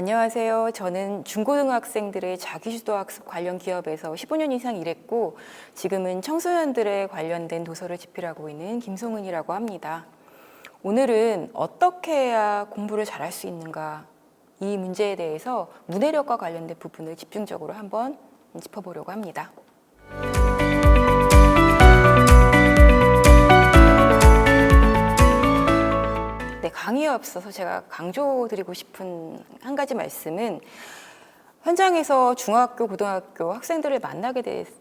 안녕하세요. 저는 중고등학생들의 자기주도학습 관련 기업에서 15년 이상 일했고 지금은 청소년들에 관련된 도서를 집필하고 있는 김송은이라고 합니다. 오늘은 어떻게 해야 공부를 잘할 수 있는가, 이 문제에 대해서 문해력과 관련된 부분을 집중적으로 한번 짚어보려고 합니다. 강의에 앞서서 제가 강조드리고 싶은 한 가지 말씀은, 현장에서 중학교, 고등학교 학생들을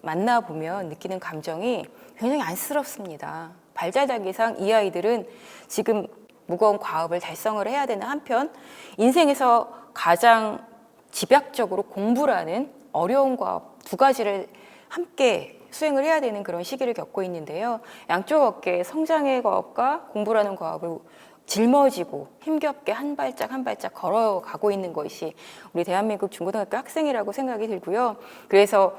만나보면 느끼는 감정이 굉장히 안쓰럽습니다. 발자취상 이 아이들은 지금 무거운 과업을 달성을 해야 되는 한편, 인생에서 가장 집약적으로 공부라는 어려운 과업 두 가지를 함께 수행을 해야 되는 그런 시기를 겪고 있는데요. 양쪽 어깨에 성장의 과업과 공부라는 과업을 짊어지고 힘겹게 한 발짝 한 발짝 걸어가고 있는 것이 우리 대한민국 중고등학교 학생이라고 생각이 들고요. 그래서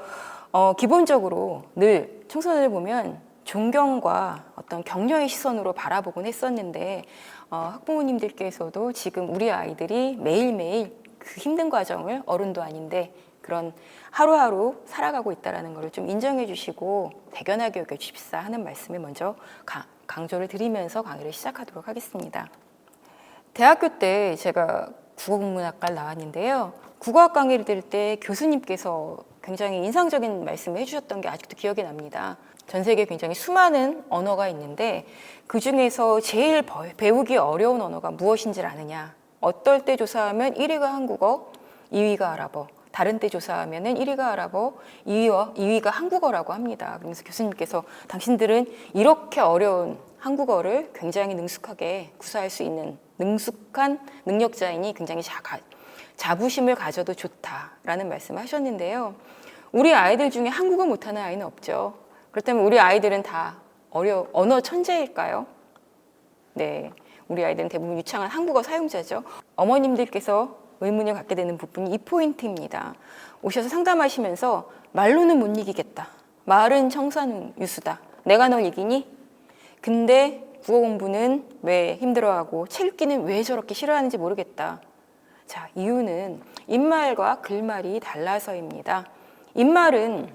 기본적으로 늘 청소년을 보면 존경과 어떤 격려의 시선으로 바라보곤 했었는데, 학부모님들께서도 지금 우리 아이들이 매일매일 그 힘든 과정을, 어른도 아닌데 그런 하루하루 살아가고 있다는 것을 좀 인정해 주시고 대견하게 여겨 주십사 하는 말씀을 먼저 강조를 드리면서 강의를 시작하도록 하겠습니다. 대학교 때 제가 국어국문학과를 나왔는데요. 국어학 강의를 들을 때 교수님께서 굉장히 인상적인 말씀을 해주셨던 게 아직도 기억이 납니다. 전 세계에 굉장히 수많은 언어가 있는데 그 중에서 제일 배우기 어려운 언어가 무엇인지를 아느냐. 어떨 때 조사하면 1위가 한국어, 2위가 아랍어, 다른 때 조사하면은 1위가 아랍어, 2위가 한국어라고 합니다. 그러면서 교수님께서 당신들은 이렇게 어려운 한국어를 굉장히 능숙하게 구사할 수 있는 능숙한 능력자이니 굉장히 자부심을 가져도 좋다라는 말씀을 하셨는데요. 우리 아이들 중에 한국어 못하는 아이는 없죠. 그렇다면 우리 아이들은 다 언어 천재일까요? 네, 우리 아이들은 대부분 유창한 한국어 사용자죠. 어머님들께서 의문을 갖게 되는 부분이 이 포인트입니다. 오셔서 상담하시면서 말로는 못 이기겠다. 말은 청산유수다. 내가 널 이기니? 근데 국어 공부는 왜 힘들어하고 책 읽기는 왜 저렇게 싫어하는지 모르겠다. 자, 이유는 입말과 글말이 달라서입니다. 입말은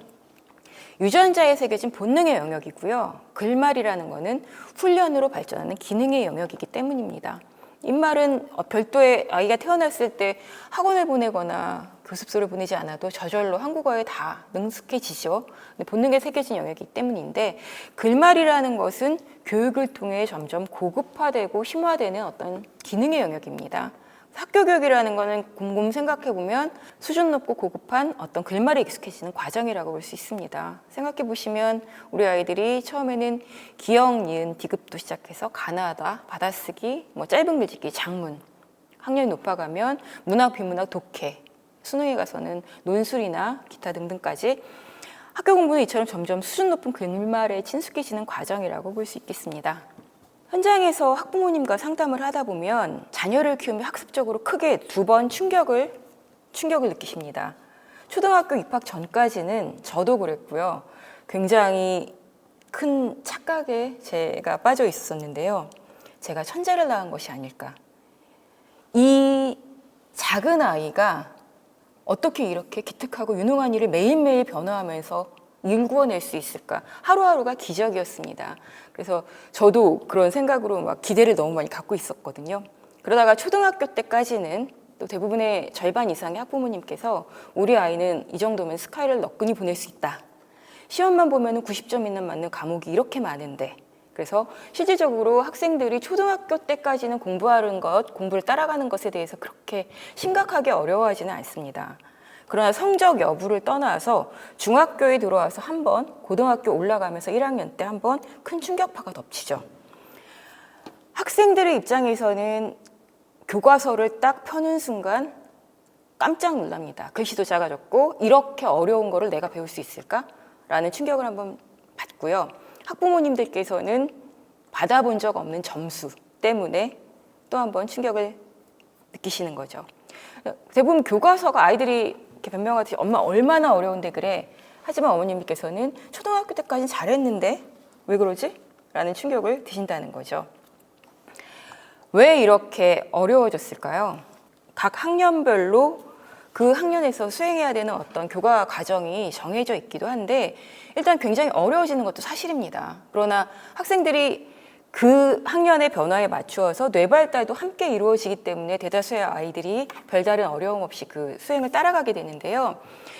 유전자에 새겨진 본능의 영역이고요. 글말이라는 것은 훈련으로 발전하는 기능의 영역이기 때문입니다. 입말은 별도의, 아이가 태어났을 때 학원을 보내거나 교습소를 보내지 않아도 저절로 한국어에 다 능숙해지죠. 본능에 새겨진 영역이기 때문인데, 글말이라는 것은 교육을 통해 점점 고급화되고 심화되는 어떤 기능의 영역입니다. 학교 교육이라는 거는 곰곰 생각해 보면 수준 높고 고급한 어떤 글말에 익숙해지는 과정이라고 볼 수 있습니다. 생각해 보시면 우리 아이들이 처음에는 기역, 니은, 디귿도 시작해서 가나다, 받아쓰기, 짧은 글짓기, 장문, 학년이 높아가면 문학, 비문학, 독해, 수능에 가서는 논술이나 기타 등등까지 학교 공부는 이처럼 점점 수준 높은 글말에 친숙해지는 과정이라고 볼 수 있겠습니다. 현장에서 학부모님과 상담을 하다 보면 자녀를 키우며 학습적으로 크게 두 번 충격을 느끼십니다. 초등학교 입학 전까지는 저도 그랬고요. 굉장히 큰 착각에 제가 빠져 있었는데요. 제가 천재를 낳은 것이 아닐까. 이 작은 아이가 어떻게 이렇게 기특하고 유능한 일을 매일매일 변화하면서 일구어낼 수 있을까? 하루하루가 기적이었습니다. 그래서 저도 그런 생각으로 막 기대를 너무 많이 갖고 있었거든요. 그러다가 초등학교 때까지는 또 대부분의 절반 이상의 학부모님께서 우리 아이는 이 정도면 스카이를 너끈히 보낼 수 있다. 시험만 보면 90점 있는 맞는 과목이 이렇게 많은데, 그래서 실질적으로 학생들이 초등학교 때까지는 공부를 따라가는 것에 대해서 그렇게 심각하게 어려워하지는 않습니다. 그러나 성적 여부를 떠나서 중학교에 들어와서 한번, 고등학교 올라가면서 1학년 때 한번 큰 충격파가 덮치죠. 학생들의 입장에서는 교과서를 딱 펴는 순간 깜짝 놀랍니다. 글씨도 작아졌고 이렇게 어려운 거를 내가 배울 수 있을까? 라는 충격을 한번 받고요. 학부모님들께서는 받아본 적 없는 점수 때문에 또 한번 충격을 느끼시는 거죠. 대부분 교과서가 아이들이 이렇게 변명하듯이 엄마 얼마나 어려운데 그래. 하지만 어머님께서는 초등학교 때까지는 잘했는데 왜 그러지? 라는 충격을 드신다는 거죠. 왜 이렇게 어려워졌을까요? 각 학년별로 그 학년에서 수행해야 되는 어떤 교과 과정이 정해져 있기도 한데 일단 굉장히 어려워지는 것도 사실입니다. 그러나 학생들이 그 학년의 변화에 맞추어서 뇌발달도 함께 이루어지기 때문에 대다수의 아이들이 별다른 어려움 없이 그 수행을 따라가게 되는데요.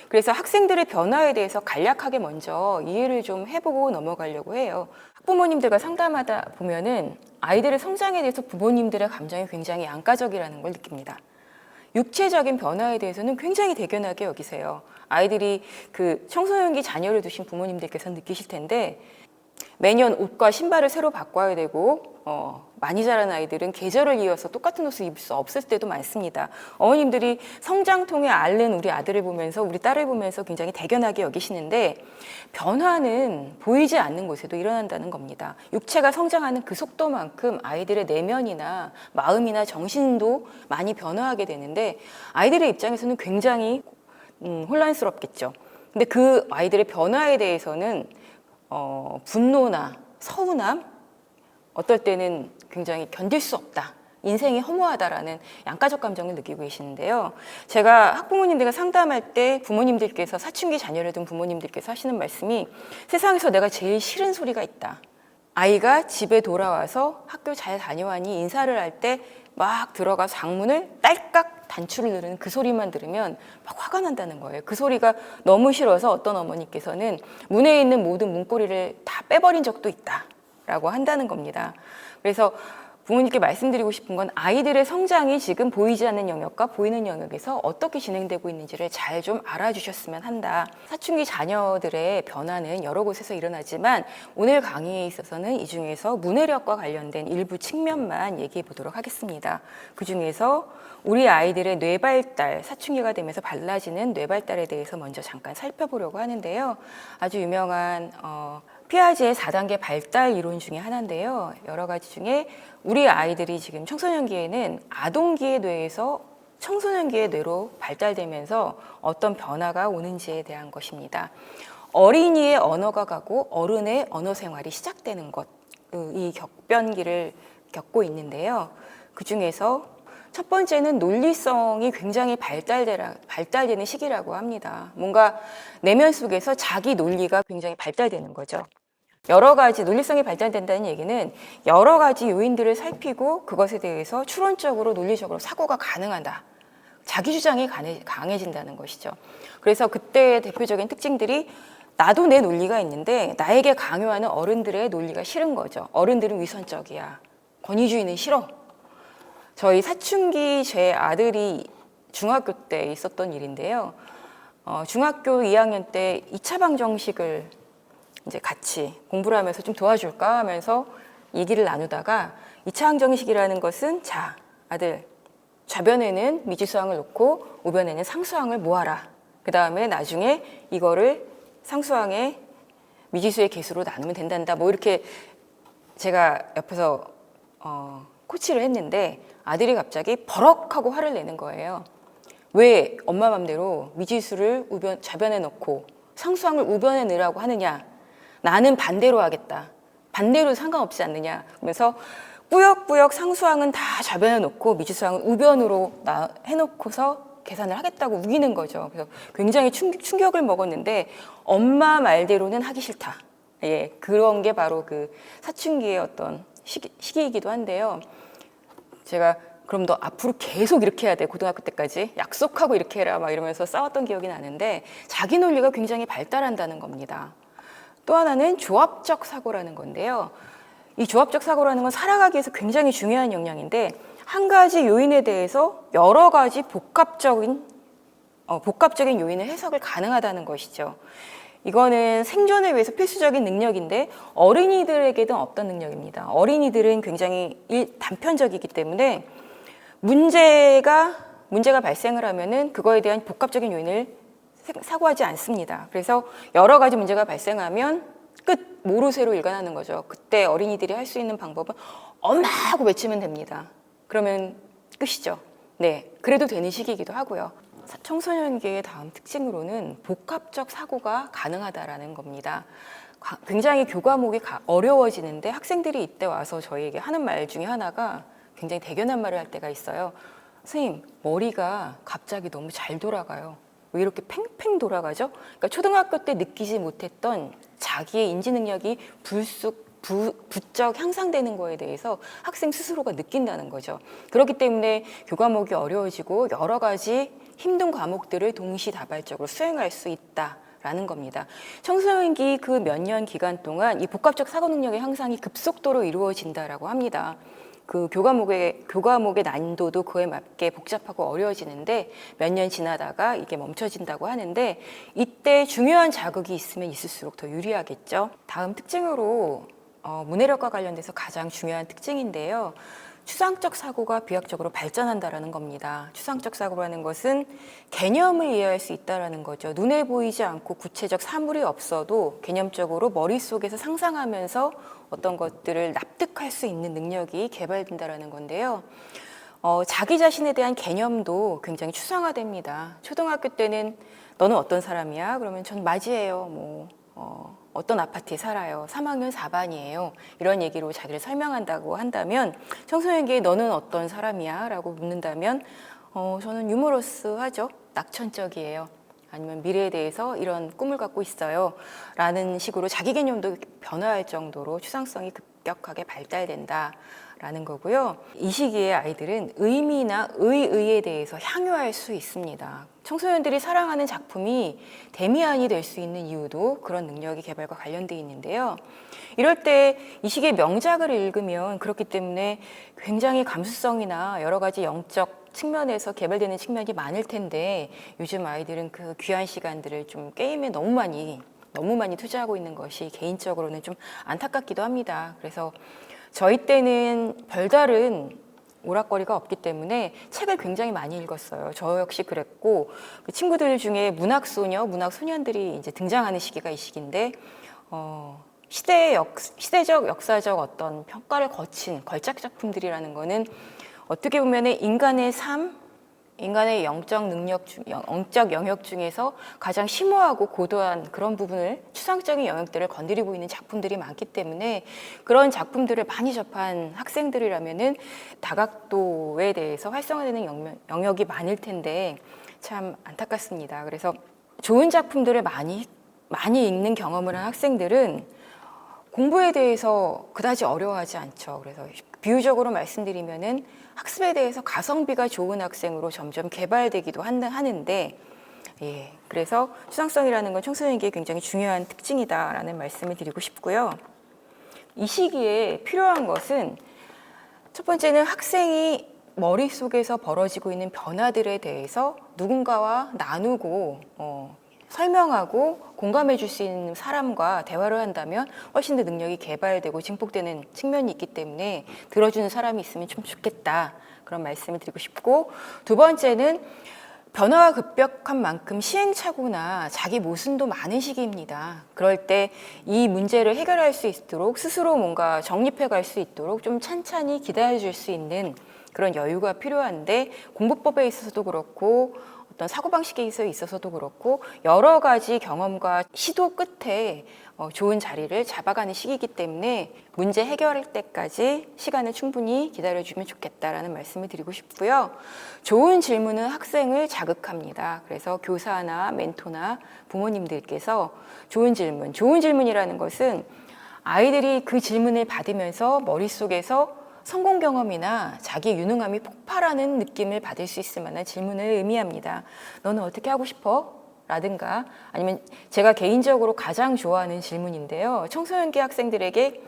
그래서 학생들의 변화에 대해서 간략하게 먼저 이해를 좀 해보고 넘어가려고 해요. 학부모님들과 상담하다 보면은 아이들의 성장에 대해서 부모님들의 감정이 굉장히 양가적이라는 걸 느낍니다. 육체적인 변화에 대해서는 굉장히 대견하게 여기세요. 아이들이 그 청소년기 자녀를 두신 부모님들께서는 느끼실 텐데 매년 옷과 신발을 새로 바꿔야 되고 많이 자란 아이들은 계절을 이어서 똑같은 옷을 입을 수 없을 때도 많습니다. 어머님들이 성장통에 앓는 우리 아들을 보면서 우리 딸을 보면서 굉장히 대견하게 여기시는데 변화는 보이지 않는 곳에도 일어난다는 겁니다. 육체가 성장하는 그 속도만큼 아이들의 내면이나 마음이나 정신도 많이 변화하게 되는데 아이들의 입장에서는 굉장히 혼란스럽겠죠. 근데 그 아이들의 변화에 대해서는 분노나 서운함, 어떨 때는 굉장히 견딜 수 없다, 인생이 허무하다라는 양가적 감정을 느끼고 계시는데요. 제가 학부모님들과 상담할 때 부모님들께서 사춘기 자녀를 둔 부모님들께서 하시는 말씀이 세상에서 내가 제일 싫은 소리가 있다. 아이가 집에 돌아와서 학교 잘 다녀왔니 인사를 할 때 막 들어가서 장문을 딸깍 단추를 누르는 그 소리만 들으면 막 화가 난다는 거예요. 그 소리가 너무 싫어서 어떤 어머니께서는 문에 있는 모든 문고리를 다 빼버린 적도 있다라고 한다는 겁니다. 그래서 부모님께 말씀드리고 싶은 건 아이들의 성장이 지금 보이지 않는 영역과 보이는 영역에서 어떻게 진행되고 있는지를 잘 좀 알아주셨으면 한다. 사춘기 자녀들의 변화는 여러 곳에서 일어나지만 오늘 강의에 있어서는 이 중에서 문해력과 관련된 일부 측면만 얘기해 보도록 하겠습니다. 그 중에서 우리 아이들의 뇌발달, 사춘기가 되면서 발라지는 뇌발달에 대해서 먼저 잠깐 살펴보려고 하는데요. 아주 유명한 피아제의 4단계 발달 이론 중에 하나인데요. 여러 가지 중에 우리 아이들이 지금 청소년기에는 아동기의 뇌에서 청소년기의 뇌로 발달되면서 어떤 변화가 오는지에 대한 것입니다. 어린이의 언어가 가고 어른의 언어 생활이 시작되는 것, 이 격변기를 겪고 있는데요. 그 중에서 첫 번째는 논리성이 굉장히 발달되는 시기라고 합니다. 뭔가 내면 속에서 자기 논리가 굉장히 발달되는 거죠. 여러 가지 논리성이 발달된다는 얘기는 여러 가지 요인들을 살피고 그것에 대해서 추론적으로 논리적으로 사고가 가능하다. 자기 주장이 강해진다는 것이죠. 그래서 그때의 대표적인 특징들이 나도 내 논리가 있는데 나에게 강요하는 어른들의 논리가 싫은 거죠. 어른들은 위선적이야. 권위주의는 싫어. 저희 사춘기 제 아들이 중학교 때 있었던 일인데요. 중학교 2학년 때 2차 방정식을 이제 같이 공부를 하면서 좀 도와줄까 하면서 얘기를 나누다가 2차 방정식이라는 것은 자, 아들, 좌변에는 미지수항을 놓고 우변에는 상수항을 모아라. 그 다음에 나중에 이거를 상수항의 미지수의 개수로 나누면 된단다. 뭐 이렇게 제가 옆에서 코치를 했는데 아들이 갑자기 버럭하고 화를 내는 거예요. 왜 엄마 맘대로 미지수를 좌변에 넣고 상수항을 우변에 넣으라고 하느냐. 나는 반대로 하겠다. 반대로 상관없지 않느냐. 그러면서 꾸역꾸역 상수항은 다 좌변에 놓고 미지수항은 우변으로 해놓고서 계산을 하겠다고 우기는 거죠. 그래서 굉장히 충격을 먹었는데 엄마 말대로는 하기 싫다. 예, 그런 게 바로 그 사춘기의 어떤 시기이기도 한데요. 제가 그럼 너 앞으로 계속 이렇게 해야 돼. 고등학교 때까지 약속하고 이렇게 해라 막 이러면서 싸웠던 기억이 나는데 자기 논리가 굉장히 발달한다는 겁니다. 또 하나는 조합적 사고라는 건데요. 이 조합적 사고라는 건 살아가기 위해서 굉장히 중요한 역량인데 한 가지 요인에 대해서 여러 가지 복합적인 요인의 해석을 가능하다는 것이죠. 이거는 생존을 위해서 필수적인 능력인데 어린이들에게는 없던 능력입니다. 어린이들은 굉장히 단편적이기 때문에 문제가 발생을 하면은 그거에 대한 복합적인 요인을 사고하지 않습니다. 그래서 여러 가지 문제가 발생하면 끝 모르쇠로 일관하는 거죠. 그때 어린이들이 할 수 있는 방법은 엄마 하고 외치면 됩니다. 그러면 끝이죠. 네, 그래도 되는 시기이기도 하고요. 청소년기의 다음 특징으로는 복합적 사고가 가능하다라는 겁니다. 굉장히 교과목이 어려워지는데 학생들이 이때 와서 저희에게 하는 말 중에 하나가 굉장히 대견한 말을 할 때가 있어요. 선생님, 머리가 갑자기 너무 잘 돌아가요. 왜 이렇게 팽팽 돌아가죠? 그러니까 초등학교 때 느끼지 못했던 자기의 인지 능력이 부쩍 향상되는 거에 대해서 학생 스스로가 느낀다는 거죠. 그렇기 때문에 교과목이 어려워지고 여러 가지 힘든 과목들을 동시다발적으로 수행할 수 있다라는 겁니다. 청소년기 그 몇 년 기간 동안 이 복합적 사고 능력의 향상이 급속도로 이루어진다라고 합니다. 그 교과목의 난이도도 그에 맞게 복잡하고 어려워지는데 몇 년 지나다가 이게 멈춰진다고 하는데, 이때 중요한 자극이 있으면 있을수록 더 유리하겠죠. 다음 특징으로 문해력과 관련돼서 가장 중요한 특징인데요. 추상적 사고가 비약적으로 발전한다라는 겁니다. 추상적 사고라는 것은 개념을 이해할 수 있다라는 거죠. 눈에 보이지 않고 구체적 사물이 없어도 개념적으로 머릿속에서 상상하면서 어떤 것들을 납득할 수 있는 능력이 개발된다라는 건데요. 자기 자신에 대한 개념도 굉장히 추상화됩니다. 초등학교 때는 너는 어떤 사람이야? 그러면 전 맞이해요. 어떤 아파트에 살아요. 3학년 4반이에요. 이런 얘기로 자기를 설명한다고 한다면, 청소년기에 너는 어떤 사람이야? 라고 묻는다면 저는 유머러스하죠. 낙천적이에요. 아니면 미래에 대해서 이런 꿈을 갖고 있어요. 라는 식으로 자기 개념도 변화할 정도로 추상성이 급격하게 발달된다. 라는 거고요. 이 시기에 아이들은 의미나 의의에 대해서 향유할 수 있습니다. 청소년들이 사랑하는 작품이 데미안이 될 수 있는 이유도 그런 능력의 개발과 관련되어 있는데요. 이럴 때 이 시기에 명작을 읽으면 그렇기 때문에 굉장히 감수성이나 여러 가지 영적 측면에서 개발되는 측면이 많을 텐데, 요즘 아이들은 그 귀한 시간들을 좀 게임에 너무 많이 투자하고 있는 것이 개인적으로는 좀 안타깝기도 합니다. 그래서 저희 때는 별다른 오락거리가 없기 때문에 책을 굉장히 많이 읽었어요. 저 역시 그랬고, 그 친구들 중에 문학소년들이 이제 등장하는 시기가 이 시기인데, 시대적, 역사적 어떤 평가를 거친 걸작 작품들이라는 거는 어떻게 보면 인간의 삶, 인간의 영적 영역 중에서 가장 심오하고 고도한 그런 부분을, 추상적인 영역들을 건드리고 있는 작품들이 많기 때문에 그런 작품들을 많이 접한 학생들이라면은 다각도에 대해서 활성화되는 영역이 많을 텐데 참 안타깝습니다. 그래서 좋은 작품들을 많이 읽는 경험을 한 학생들은 공부에 대해서 그다지 어려워하지 않죠. 그래서 비유적으로 말씀드리면은 학습에 대해서 가성비가 좋은 학생으로 점점 개발되기도 하는데, 그래서 추상성이라는 건 청소년기에 굉장히 중요한 특징이다라는 말씀을 드리고 싶고요. 이 시기에 필요한 것은 첫 번째는 학생이 머릿속에서 벌어지고 있는 변화들에 대해서 누군가와 나누고 설명하고 공감해 줄 수 있는 사람과 대화를 한다면 훨씬 더 능력이 개발되고 증폭되는 측면이 있기 때문에 들어주는 사람이 있으면 좀 좋겠다, 그런 말씀을 드리고 싶고, 두 번째는 변화가 급격한 만큼 시행착오나 자기 모순도 많은 시기입니다. 그럴 때 이 문제를 해결할 수 있도록 스스로 뭔가 정립해 갈 수 있도록 좀 찬찬히 기다려 줄 수 있는 그런 여유가 필요한데, 공부법에 있어서도 그렇고 어떤 사고방식에 있어서도 그렇고 여러 가지 경험과 시도 끝에 좋은 자리를 잡아가는 시기이기 때문에 문제 해결할 때까지 시간을 충분히 기다려주면 좋겠다라는 말씀을 드리고 싶고요. 좋은 질문은 학생을 자극합니다. 그래서 교사나 멘토나 부모님들께서 좋은 질문이라는 것은 아이들이 그 질문을 받으면서 머릿속에서 성공 경험이나 자기 유능함이 폭발하는 느낌을 받을 수 있을 만한 질문을 의미합니다. 너는 어떻게 하고 싶어? 라든가, 아니면 제가 개인적으로 가장 좋아하는 질문인데요. 청소년기 학생들에게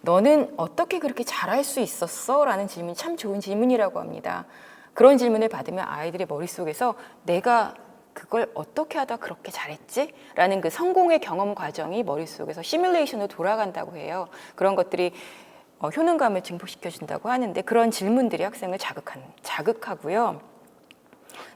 너는 어떻게 그렇게 잘할 수 있었어? 라는 질문이 참 좋은 질문이라고 합니다. 그런 질문을 받으면 아이들의 머릿속에서 내가 그걸 어떻게 하다 그렇게 잘했지? 라는 그 성공의 경험 과정이 머릿속에서 시뮬레이션으로 돌아간다고 해요. 그런 것들이 효능감을 증폭시켜준다고 하는데, 그런 질문들이 학생을 자극하고요.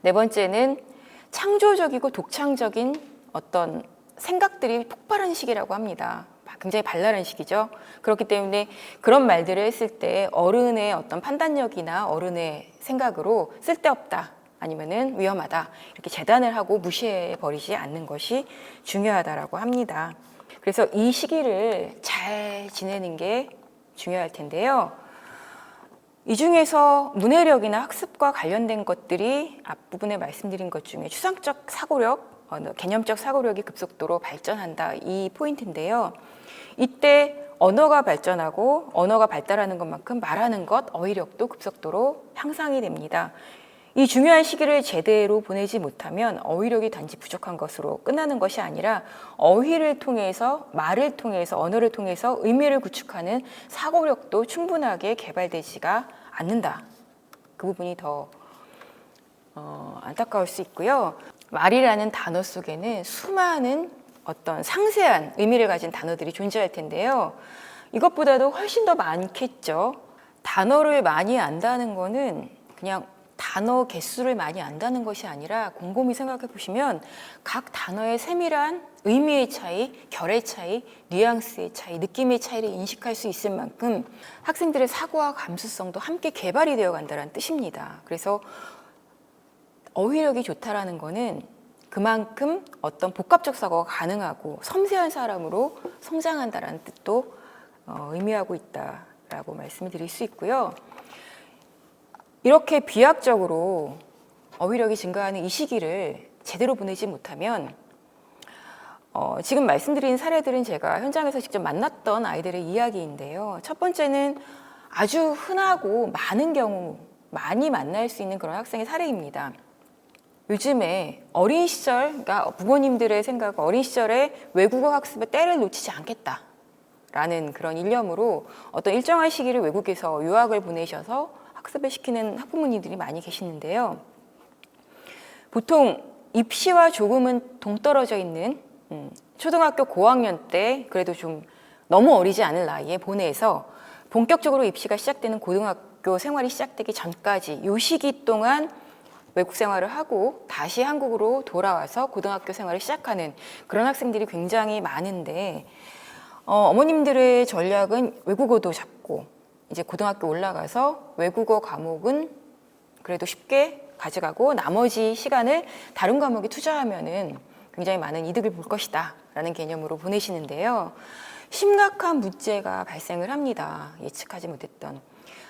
네 번째는 창조적이고 독창적인 어떤 생각들이 폭발하는 시기라고 합니다. 굉장히 발랄한 시기죠. 그렇기 때문에 그런 말들을 했을 때 어른의 어떤 판단력이나 어른의 생각으로 쓸데없다, 아니면은 위험하다, 이렇게 재단을 하고 무시해 버리지 않는 것이 중요하다라고 합니다. 그래서 이 시기를 잘 지내는 게 중요할 텐데요. 이 중에서 문해력이나 학습과 관련된 것들이 앞부분에 말씀드린 것 중에 추상적 사고력, 개념적 사고력이 급속도로 발전한다, 이 포인트인데요. 이때 언어가 발전하고 언어가 발달하는 것만큼 말하는 것, 어휘력도 급속도로 향상이 됩니다. 이 중요한 시기를 제대로 보내지 못하면 어휘력이 단지 부족한 것으로 끝나는 것이 아니라 어휘를 통해서, 말을 통해서, 언어를 통해서 의미를 구축하는 사고력도 충분하게 개발되지가 않는다. 그 부분이 더 안타까울 수 있고요. 말이라는 단어 속에는 수많은 어떤 상세한 의미를 가진 단어들이 존재할 텐데요. 이것보다도 훨씬 더 많겠죠. 단어를 많이 안다는 거는 그냥 단어 개수를 많이 안다는 것이 아니라 곰곰이 생각해 보시면 각 단어의 세밀한 의미의 차이, 결의 차이, 뉘앙스의 차이, 느낌의 차이를 인식할 수 있을 만큼 학생들의 사고와 감수성도 함께 개발이 되어 간다는 뜻입니다. 그래서 어휘력이 좋다라는 거는 그만큼 어떤 복합적 사고가 가능하고 섬세한 사람으로 성장한다라는 뜻도 의미하고 있다라고 말씀을 드릴 수 있고요. 이렇게 비약적으로 어휘력이 증가하는 이 시기를 제대로 보내지 못하면 지금 말씀드린 사례들은 제가 현장에서 직접 만났던 아이들의 이야기인데요. 첫 번째는 아주 흔하고 많은 경우 많이 만날 수 있는 그런 학생의 사례입니다. 요즘에 어린 시절, 그러니까 부모님들의 생각, 어린 시절에 외국어 학습에 때를 놓치지 않겠다라는 그런 일념으로 어떤 일정한 시기를 외국에서 유학을 보내셔서 학습을 시키는 학부모님들이 많이 계시는데요. 보통 입시와 조금은 동떨어져 있는 초등학교 고학년 때 그래도 좀 너무 어리지 않은 나이에 보내서 본격적으로 입시가 시작되는 고등학교 생활이 시작되기 전까지 이 시기 동안 외국 생활을 하고 다시 한국으로 돌아와서 고등학교 생활을 시작하는 그런 학생들이 굉장히 많은데 어머님들의 전략은 외국어도 잡고 이제 고등학교 올라가서 외국어 과목은 그래도 쉽게 가져가고 나머지 시간을 다른 과목에 투자하면은 굉장히 많은 이득을 볼 것이다 라는 개념으로 보내시는데요. 심각한 문제가 발생을 합니다. 예측하지 못했던.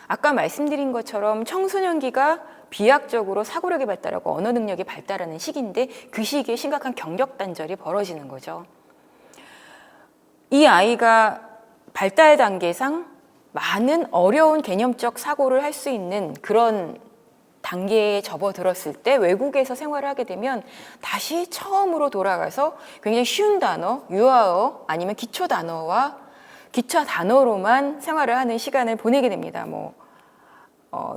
아까 말씀드린 것처럼 청소년기가 비약적으로 사고력이 발달하고 언어 능력이 발달하는 시기인데 그 시기에 심각한 경력 단절이 벌어지는 거죠. 이 아이가 발달 단계상 많은 어려운 개념적 사고를 할 수 있는 그런 단계에 접어들었을 때 외국에서 생활을 하게 되면 다시 처음으로 돌아가서 굉장히 쉬운 단어, 유아어 아니면 기초 단어와 기초 단어로만 생활을 하는 시간을 보내게 됩니다.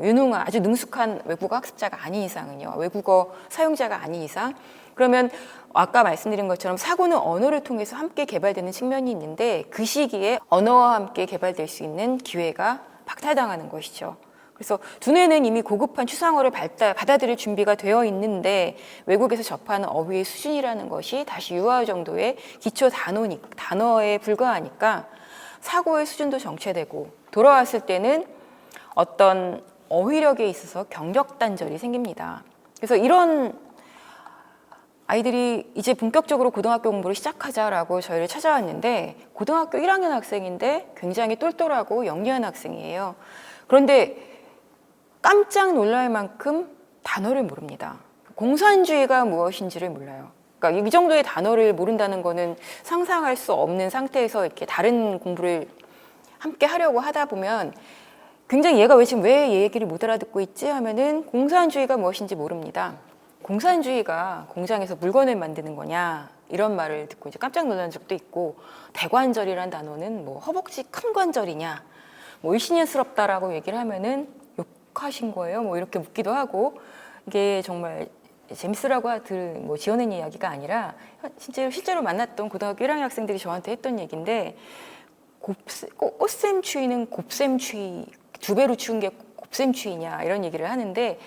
유능한 아주 능숙한 외국어 학습자가 아닌 이상은요. 외국어 사용자가 아닌 이상. 그러면 아까 말씀드린 것처럼 사고는 언어를 통해서 함께 개발되는 측면이 있는데 그 시기에 언어와 함께 개발될 수 있는 기회가 박탈당하는 것이죠. 그래서 두뇌는 이미 고급한 추상어를 받아들일 준비가 되어 있는데 외국에서 접하는 어휘의 수준이라는 것이 다시 유아어 정도의 기초 단어에 불과하니까 사고의 수준도 정체되고 돌아왔을 때는 어떤 어휘력에 있어서 경력 단절이 생깁니다. 그래서 이런 아이들이 이제 본격적으로 고등학교 공부를 시작하자라고 저희를 찾아왔는데 고등학교 1학년 학생인데 굉장히 똘똘하고 영리한 학생이에요. 그런데 깜짝 놀랄 만큼 단어를 모릅니다. 공산주의가 무엇인지를 몰라요. 그러니까 이 정도의 단어를 모른다는 거는 상상할 수 없는 상태에서 이렇게 다른 공부를 함께 하려고 하다 보면 굉장히 얘가 지금 왜 얘 얘기를 못 알아듣고 있지 하면은 공산주의가 무엇인지 모릅니다. 공산주의가 공장에서 물건을 만드는 거냐 이런 말을 듣고 이제 깜짝 놀란 적도 있고 대관절이란 단어는 허벅지 큰 관절이냐 일신연스럽다라고 얘기를 하면은 욕하신 거예요 이렇게 묻기도 하고 이게 정말 재밌으라고 지어낸 이야기가 아니라 실제로 만났던 고등학교 1학년 학생들이 저한테 했던 얘기인데 꽃샘 추위는 곱셈 추위 2배로 추운 게 곱셈 추위냐 이런 얘기를 하는데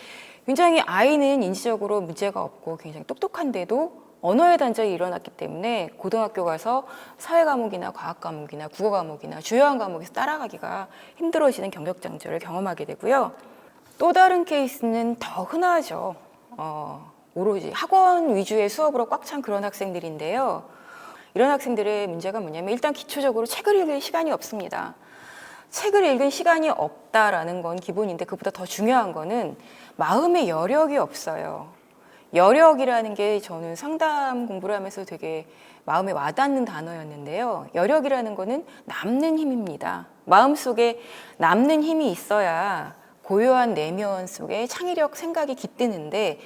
굉장히 아이는 인지적으로 문제가 없고 굉장히 똑똑한데도 언어의 단절이 일어났기 때문에 고등학교 가서 사회 과목이나 과학 과목이나 국어 과목이나 주요한 과목에서 따라가기가 힘들어지는 경력 단절을 경험하게 되고요. 또 다른 케이스는 더 흔하죠. 오로지 학원 위주의 수업으로 꽉 찬 그런 학생들인데요. 이런 학생들의 문제가 뭐냐면 일단 기초적으로 책을 읽을 시간이 없습니다. 책을 읽은 시간이 없다라는 건 기본인데 그보다 더 중요한 거는 마음의 여력이 없어요. 여력이라는 게 저는 상담 공부를 하면서 되게 마음에 와닿는 단어였는데요. 여력이라는 거는 남는 힘입니다. 마음속에 남는 힘이 있어야 고요한 내면 속에 창의력, 생각이 깃드는데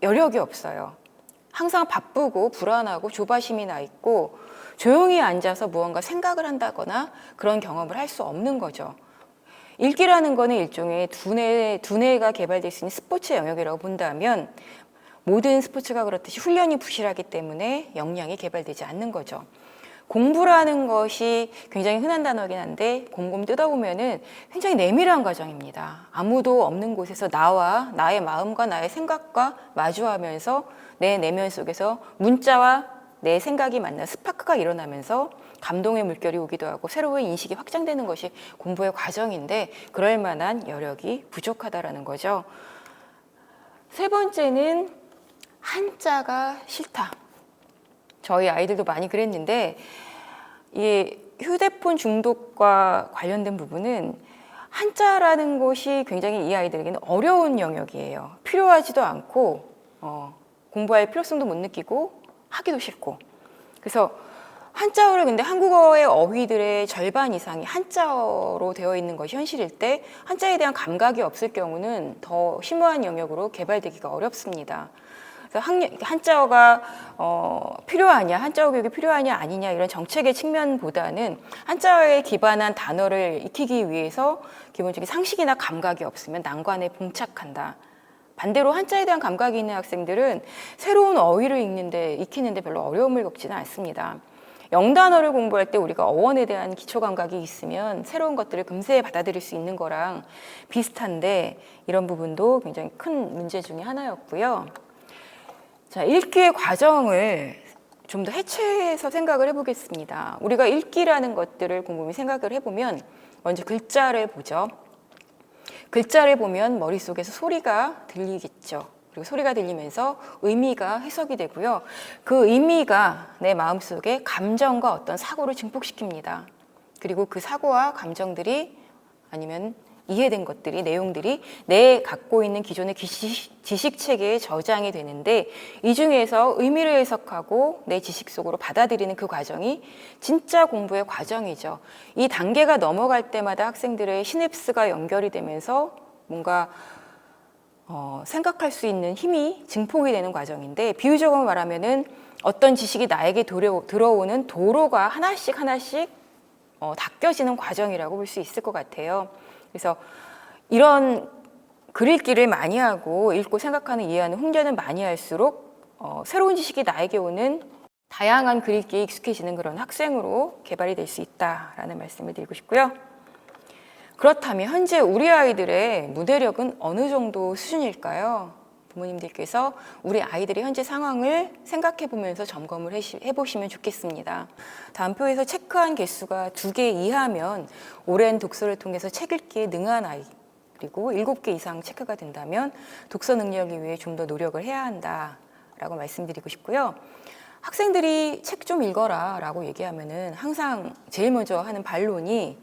여력이 없어요. 항상 바쁘고 불안하고 조바심이 나 있고 조용히 앉아서 무언가 생각을 한다거나 그런 경험을 할 수 없는 거죠. 읽기라는 거는 일종의 두뇌가 개발될 수 있는 스포츠 영역이라고 본다면 모든 스포츠가 그렇듯이 훈련이 부실하기 때문에 역량이 개발되지 않는 거죠. 공부라는 것이 굉장히 흔한 단어긴 한데 곰곰 뜯어보면은 굉장히 내밀한 과정입니다. 아무도 없는 곳에서 나와 나의 마음과 나의 생각과 마주하면서 내 내면 속에서 문자와 내 생각이 만나 스파크가 일어나면서 감동의 물결이 오기도 하고 새로운 인식이 확장되는 것이 공부의 과정인데 그럴 만한 여력이 부족하다라는 거죠. 세 번째는 한자가 싫다. 저희 아이들도 많이 그랬는데 이 휴대폰 중독과 관련된 부분은 한자라는 것이 굉장히 이 아이들에게는 어려운 영역이에요. 필요하지도 않고 공부할 필요성도 못 느끼고 하기도 싫고. 그래서 한자어를 근데 한국어의 어휘들의 절반 이상이 한자어로 되어 있는 것이 현실일 때 한자에 대한 감각이 없을 경우는 더 심오한 영역으로 개발되기가 어렵습니다. 그래서 한자어가 필요하냐, 한자어 교육이 필요하냐 아니냐 이런 정책의 측면보다는 한자어에 기반한 단어를 익히기 위해서 기본적인 상식이나 감각이 없으면 난관에 봉착한다. 반대로 한자에 대한 감각이 있는 학생들은 새로운 어휘를 익히는데 별로 어려움을 겪지는 않습니다. 영단어를 공부할 때 우리가 어원에 대한 기초 감각이 있으면 새로운 것들을 금세 받아들일 수 있는 거랑 비슷한데 이런 부분도 굉장히 큰 문제 중에 하나였고요. 자, 읽기의 과정을 좀 더 해체해서 생각을 해보겠습니다. 우리가 읽기라는 것들을 곰곰이 생각을 해보면 먼저 글자를 보죠. 글자를 보면 머릿속에서 소리가 들리겠죠. 그리고 소리가 들리면서 의미가 해석이 되고요. 그 의미가 내 마음속에 감정과 어떤 사고를 증폭시킵니다. 그리고 그 사고와 감정들이 아니면 이해된 것들이, 내용들이 내 갖고 있는 기존의 지식 체계에 저장이 되는데 이 중에서 의미를 해석하고 내 지식 속으로 받아들이는 그 과정이 진짜 공부의 과정이죠. 이 단계가 넘어갈 때마다 학생들의 시냅스가 연결이 되면서 뭔가 생각할 수 있는 힘이 증폭이 되는 과정인데 비유적으로 말하면은 어떤 지식이 나에게 들어오는 도로가 하나씩 닦여지는 과정이라고 볼 수 있을 것 같아요. 그래서 이런 글 읽기를 많이 하고 읽고 생각하는 이해하는 훈련을 많이 할수록 새로운 지식이 나에게 오는 다양한 글 읽기에 익숙해지는 그런 학생으로 개발이 될 수 있다라는 말씀을 드리고 싶고요. 그렇다면 현재 우리 아이들의 문해력은 어느 정도 수준일까요? 부모님들께서 우리 아이들의 현재 상황을 생각해 보면서 점검을 해보시면 좋겠습니다. 다음표에서 체크한 개수가 2개 이하면 오랜 독서를 통해서 책 읽기에 능한 아이, 그리고 7개 이상 체크가 된다면 독서 능력을 위해 좀 더 노력을 해야 한다라고 말씀드리고 싶고요. 학생들이 책 좀 읽어라 라고 얘기하면은 항상 제일 먼저 하는 반론이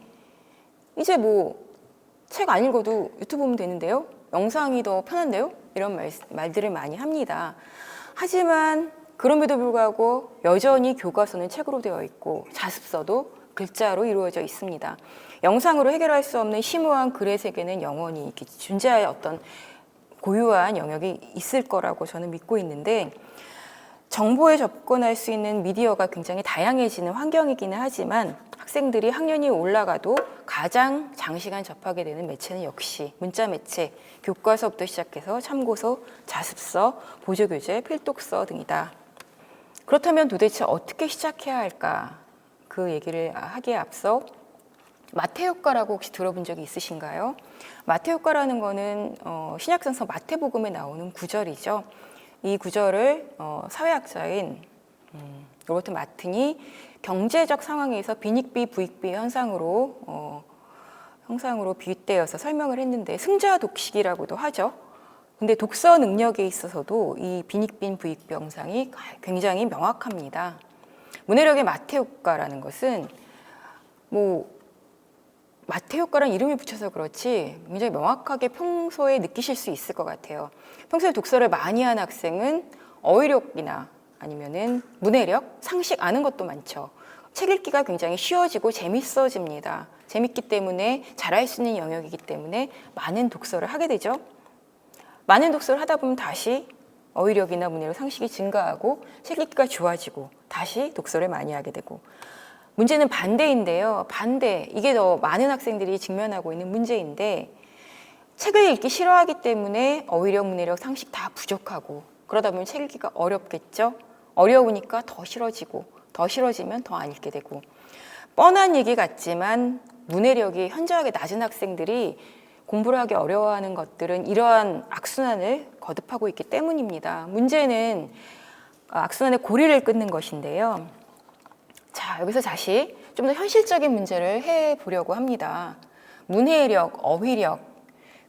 이제 뭐 책 안 읽어도 유튜브 보면 되는데요? 영상이 더 편한데요? 이런 말들을 많이 합니다. 하지만 그럼에도 불구하고 여전히 교과서는 책으로 되어 있고 자습서도 글자로 이루어져 있습니다. 영상으로 해결할 수 없는 심오한 글의 세계는 영원히 존재할 어떤 고유한 영역이 있을 거라고 저는 믿고 있는데 정보에 접근할 수 있는 미디어가 굉장히 다양해지는 환경이기는 하지만 학생들이 학년이 올라가도 가장 장시간 접하게 되는 매체는 역시 문자 매체, 교과서부터 시작해서 참고서, 자습서, 보조교재, 필독서 등이다. 그렇다면 도대체 어떻게 시작해야 할까? 그 얘기를 하기에 앞서 마태효과라고 혹시 들어본 적이 있으신가요? 마태효과라는 거는 신약성서 마태복음에 나오는 구절이죠. 이 구절을 사회학자인 로버트 마튼이 경제적 상황에서 빈익비 부익비 현상으로 비유되어서 설명을 했는데 승자 독식이라고도 하죠. 근데 독서 능력에 있어서도 이 빈익빈 부익비 현상이 굉장히 명확합니다. 문해력의 마태효과라는 것은 뭐 마태 효과란 이름을 붙여서 그렇지 굉장히 명확하게 평소에 느끼실 수 있을 것 같아요. 평소에 독서를 많이 한 학생은 어휘력이나 아니면은 문해력, 상식 아는 것도 많죠. 책 읽기가 굉장히 쉬워지고 재밌어집니다. 재밌기 때문에 잘할 수 있는 영역이기 때문에 많은 독서를 하게 되죠. 많은 독서를 하다 보면 다시 어휘력이나 문해력, 상식이 증가하고 책 읽기가 좋아지고 다시 독서를 많이 하게 되고, 문제는 반대인데요. 반대, 이게 더 많은 학생들이 직면하고 있는 문제인데, 책을 읽기 싫어하기 때문에 어휘력, 문해력, 상식 다 부족하고 그러다 보면 책 읽기가 어렵겠죠. 어려우니까 더 싫어지고 더 싫어지면 더 안 읽게 되고, 뻔한 얘기 같지만 문해력이 현저하게 낮은 학생들이 공부를 하기 어려워하는 것들은 이러한 악순환을 거듭하고 있기 때문입니다. 문제는 악순환의 고리를 끊는 것인데요. 자, 여기서 다시 좀 더 현실적인 문제를 해보려고 합니다. 문해력, 어휘력,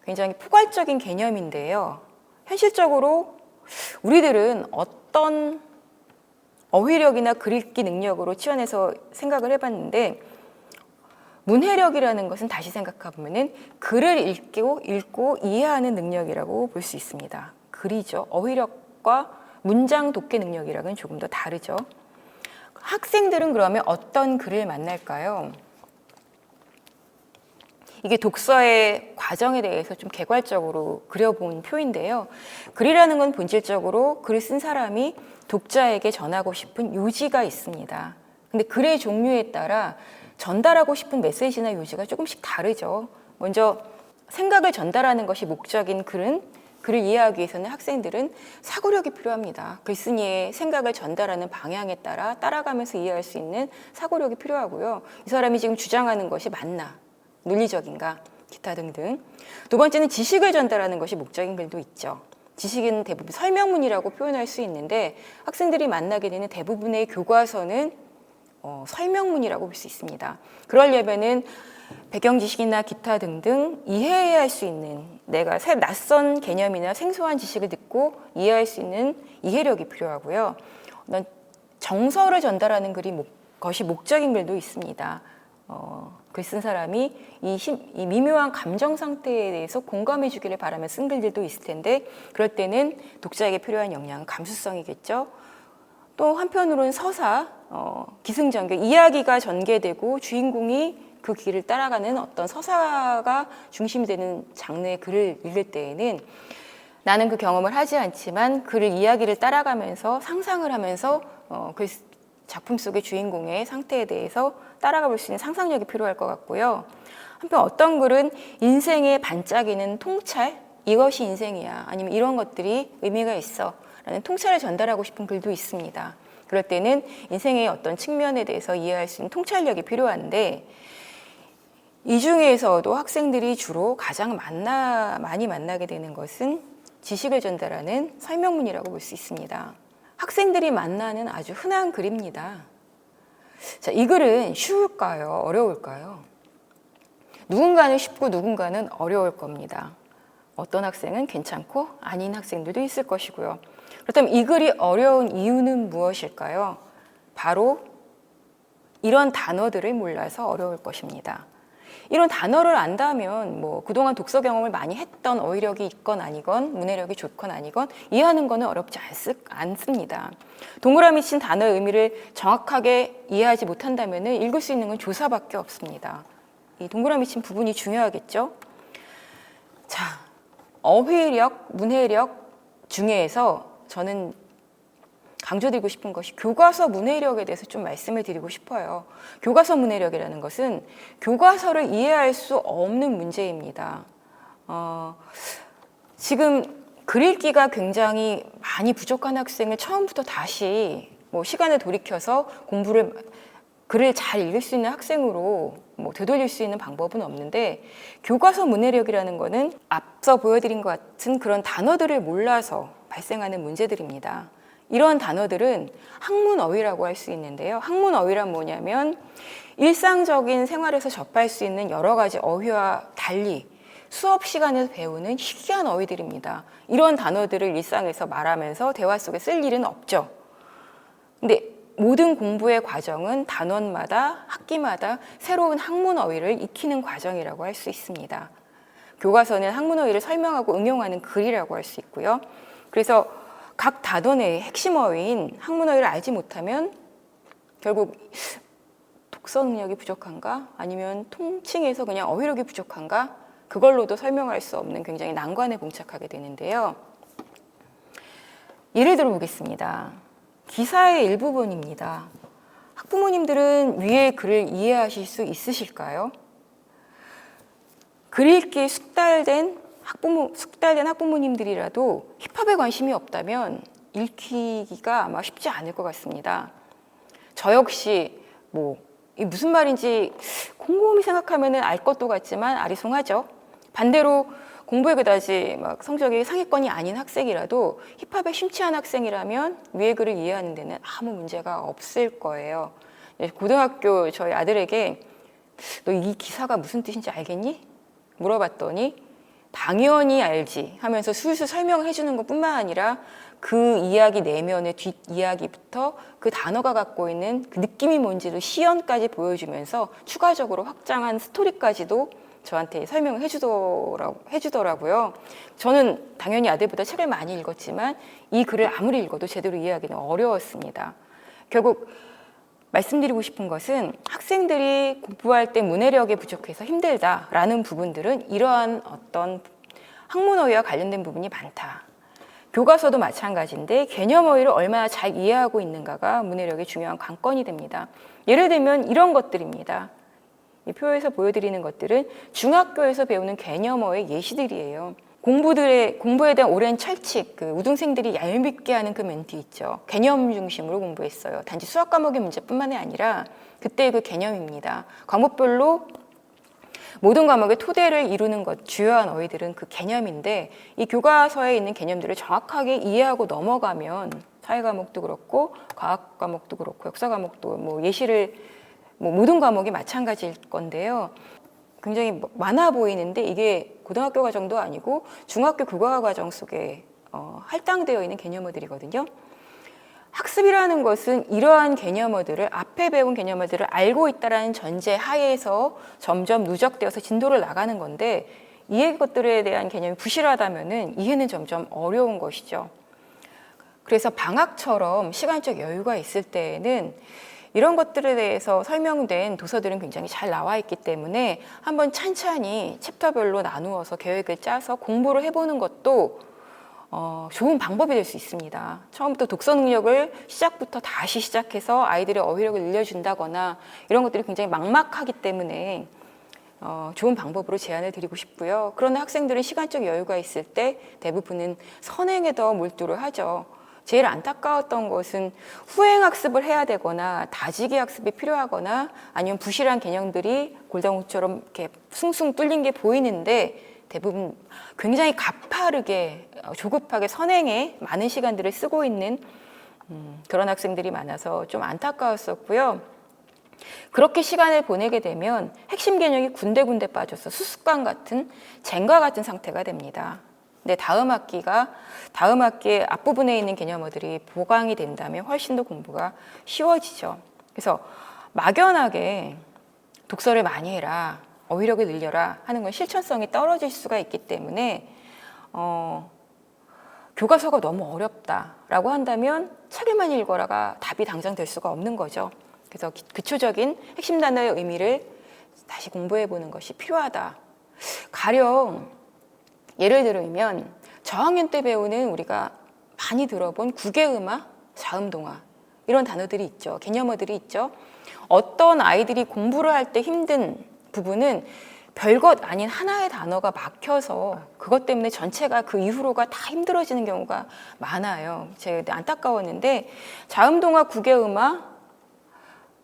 굉장히 포괄적인 개념인데요. 현실적으로 우리들은 어떤 어휘력이나 글 읽기 능력으로 치환해서 생각을 해봤는데, 문해력이라는 것은 다시 생각해보면 글을 읽고 이해하는 능력이라고 볼 수 있습니다. 글이죠. 어휘력과 문장 독해 능력이랑은 조금 더 다르죠. 학생들은 그러면 어떤 글을 만날까요? 이게 독서의 과정에 대해서 좀 개괄적으로 그려본 표인데요. 글이라는 건 본질적으로 글을 쓴 사람이 독자에게 전하고 싶은 요지가 있습니다. 근데 글의 종류에 따라 전달하고 싶은 메시지나 요지가 조금씩 다르죠. 먼저 생각을 전달하는 것이 목적인 글은, 글을 이해하기 위해서는 학생들은 사고력이 필요합니다. 글쓴이의 생각을 전달하는 방향에 따라 따라가면서 이해할 수 있는 사고력이 필요하고요. 이 사람이 지금 주장하는 것이 맞나? 논리적인가? 기타 등등. 두 번째는 지식을 전달하는 것이 목적인 글도 있죠. 지식은 대부분 설명문이라고 표현할 수 있는데, 학생들이 만나게 되는 대부분의 교과서는 설명문이라고 볼 수 있습니다. 그러려면은 배경 지식이나 기타 등등 이해해야 할 수 있는, 내가 낯선 개념이나 생소한 지식을 듣고 이해할 수 있는 이해력이 필요하고요. 정서를 전달하는 것이 목적인 글도 있습니다. 글 쓴 사람이 이 미묘한 감정 상태에 대해서 공감해 주기를 바라며 쓴 글들도 있을 텐데, 그럴 때는 독자에게 필요한 역량은 감수성이겠죠. 또 한편으로는 서사, 기승전결, 이야기가 전개되고 주인공이 그 길을 따라가는 어떤 서사가 중심이 되는 장르의 글을 읽을 때에는 나는 그 경험을 하지 않지만 글을 이야기를 따라가면서 상상을 하면서 그 작품 속의 주인공의 상태에 대해서 따라가 볼 수 있는 상상력이 필요할 것 같고요. 한편 어떤 글은 인생의 반짝이는 통찰, 이것이 인생이야, 아니면 이런 것들이 의미가 있어 라는 통찰을 전달하고 싶은 글도 있습니다. 그럴 때는 인생의 어떤 측면에 대해서 이해할 수 있는 통찰력이 필요한데, 이 중에서도 학생들이 주로 가장 많이 만나게 되는 것은 지식을 전달하는 설명문이라고 볼 수 있습니다. 학생들이 만나는 아주 흔한 글입니다. 자, 이 글은 쉬울까요? 어려울까요? 누군가는 쉽고 누군가는 어려울 겁니다. 어떤 학생은 괜찮고 아닌 학생들도 있을 것이고요. 그렇다면 이 글이 어려운 이유는 무엇일까요? 바로 이런 단어들을 몰라서 어려울 것입니다. 이런 단어를 안다면 그동안 독서 경험을 많이 했던 어휘력이 있건 아니건 문해력이 좋건 아니건 이해하는 거는 어렵지 않습니다. 동그라미 친 단어의 의미를 정확하게 이해하지 못한다면 읽을 수 있는 건 조사밖에 없습니다. 이 동그라미 친 부분이 중요하겠죠? 자, 어휘력, 문해력 중에서 저는 강조드리고 싶은 것이 교과서 문해력에 대해서 좀 말씀을 드리고 싶어요. 교과서 문해력이라는 것은 교과서를 이해할 수 없는 문제입니다. 지금 글 읽기가 굉장히 많이 부족한 학생을 처음부터 다시 시간을 돌이켜서 글을 잘 읽을 수 있는 학생으로 되돌릴 수 있는 방법은 없는데, 교과서 문해력이라는 것은 앞서 보여드린 것 같은 그런 단어들을 몰라서 발생하는 문제들입니다. 이런 단어들은 학문어휘라고 할 수 있는데요. 학문어휘란 뭐냐면 일상적인 생활에서 접할 수 있는 여러 가지 어휘와 달리 수업 시간에서 배우는 희귀한 어휘들입니다. 이런 단어들을 일상에서 말하면서 대화 속에 쓸 일은 없죠. 근데 모든 공부의 과정은 단원마다 학기마다 새로운 학문 어휘를 익히는 과정이라고 할 수 있습니다. 교과서는 학문 어휘를 설명하고 응용하는 글이라고 할 수 있고요. 그래서 각 단원의 핵심 어휘인 학문 어휘를 알지 못하면 결국 독서 능력이 부족한가? 아니면 통칭해서 그냥 어휘력이 부족한가? 그걸로도 설명할 수 없는 굉장히 난관에 봉착하게 되는데요. 예를 들어 보겠습니다. 기사의 일부분입니다. 학부모님들은 위의 글을 이해하실 수 있으실까요? 글 읽기에 숙달된 학부모님들이라도 힙합에 관심이 없다면 읽히기가 아마 쉽지 않을 것 같습니다. 저 역시 이 무슨 말인지 곰곰이 생각하면 알 것도 같지만 아리송하죠. 반대로 공부에 그다지 막 성적이 상위권이 아닌 학생이라도 힙합에 심취한 학생이라면 위의 글을 이해하는 데는 아무 문제가 없을 거예요. 고등학교 저희 아들에게 너 이 기사가 무슨 뜻인지 알겠니? 물어봤더니 당연히 알지 하면서 술술 설명을 해주는 것뿐만 아니라 그 이야기 내면의 뒷이야기부터 그 단어가 갖고 있는 그 느낌이 뭔지를 시연까지 보여주면서 추가적으로 확장한 스토리까지도 저한테 설명을 해주더라고요. 저는 당연히 아들보다 책을 많이 읽었지만 이 글을 아무리 읽어도 제대로 이해하기는 어려웠습니다. 결국 말씀드리고 싶은 것은 학생들이 공부할 때 문해력이 부족해서 힘들다라는 부분들은 이러한 어떤 학문어휘와 관련된 부분이 많다. 교과서도 마찬가지인데 개념어휘를 얼마나 잘 이해하고 있는가가 문해력의 중요한 관건이 됩니다. 예를 들면 이런 것들입니다. 이 표에서 보여드리는 것들은 중학교에서 배우는 개념어휘 예시들이에요. 공부에 대한 오랜 철칙, 그 우등생들이 얄밉게 하는 그 멘트 있죠. 개념 중심으로 공부했어요. 단지 수학 과목의 문제뿐만이 아니라 그때의 그 개념입니다. 과목별로 모든 과목의 토대를 이루는 것, 주요한 어휘들은 그 개념인데 이 교과서에 있는 개념들을 정확하게 이해하고 넘어가면 사회 과목도 그렇고 과학 과목도 그렇고 역사 과목도 예시를 모든 과목이 마찬가지일 건데요. 굉장히 많아 보이는데 이게 고등학교 과정도 아니고 중학교 국어과 과정 속에 할당되어 있는 개념어들이거든요. 학습이라는 것은 이러한 개념어들을 앞에 배운 개념어들을 알고 있다는 전제 하에서 점점 누적되어서 진도를 나가는 건데 이것들에 대한 개념이 부실하다면 이해는 점점 어려운 것이죠. 그래서 방학처럼 시간적 여유가 있을 때에는 이런 것들에 대해서 설명된 도서들은 굉장히 잘 나와 있기 때문에 한번 찬찬히 챕터별로 나누어서 계획을 짜서 공부를 해보는 것도 좋은 방법이 될 수 있습니다. 처음부터 독서 능력을 시작부터 다시 시작해서 아이들의 어휘력을 늘려준다거나 이런 것들이 굉장히 막막하기 때문에 좋은 방법으로 제안을 드리고 싶고요. 그러나 학생들은 시간적 여유가 있을 때 대부분은 선행에 더 몰두를 하죠. 제일 안타까웠던 것은 후행학습을 해야 되거나 다지기 학습이 필요하거나 아니면 부실한 개념들이 골다공처럼 이렇게 숭숭 뚫린 게 보이는데 대부분 굉장히 가파르게 조급하게 선행에 많은 시간들을 쓰고 있는 그런 학생들이 많아서 좀 안타까웠었고요. 그렇게 시간을 보내게 되면 핵심 개념이 군데군데 빠져서 수습관 같은 쟁과 같은 상태가 됩니다. 근데 다음 학기의 앞부분에 있는 개념어들이 보강이 된다면 훨씬 더 공부가 쉬워지죠. 그래서 막연하게 독서를 많이 해라, 어휘력을 늘려라 하는 건 실천성이 떨어질 수가 있기 때문에 교과서가 너무 어렵다라고 한다면 책을만 읽어라가 답이 당장 될 수가 없는 거죠. 그래서 기초적인 핵심 단어의 의미를 다시 공부해보는 것이 필요하다. 가령 예를 들면 저학년 때 배우는 우리가 많이 들어본 국외음화, 자음동화 이런 단어들이 있죠. 개념어들이 있죠. 어떤 아이들이 공부를 할 때 힘든 부분은 별것 아닌 하나의 단어가 막혀서 그것 때문에 전체가 그 이후로가 다 힘들어지는 경우가 많아요. 제가 안타까웠는데 자음동화, 국외음화,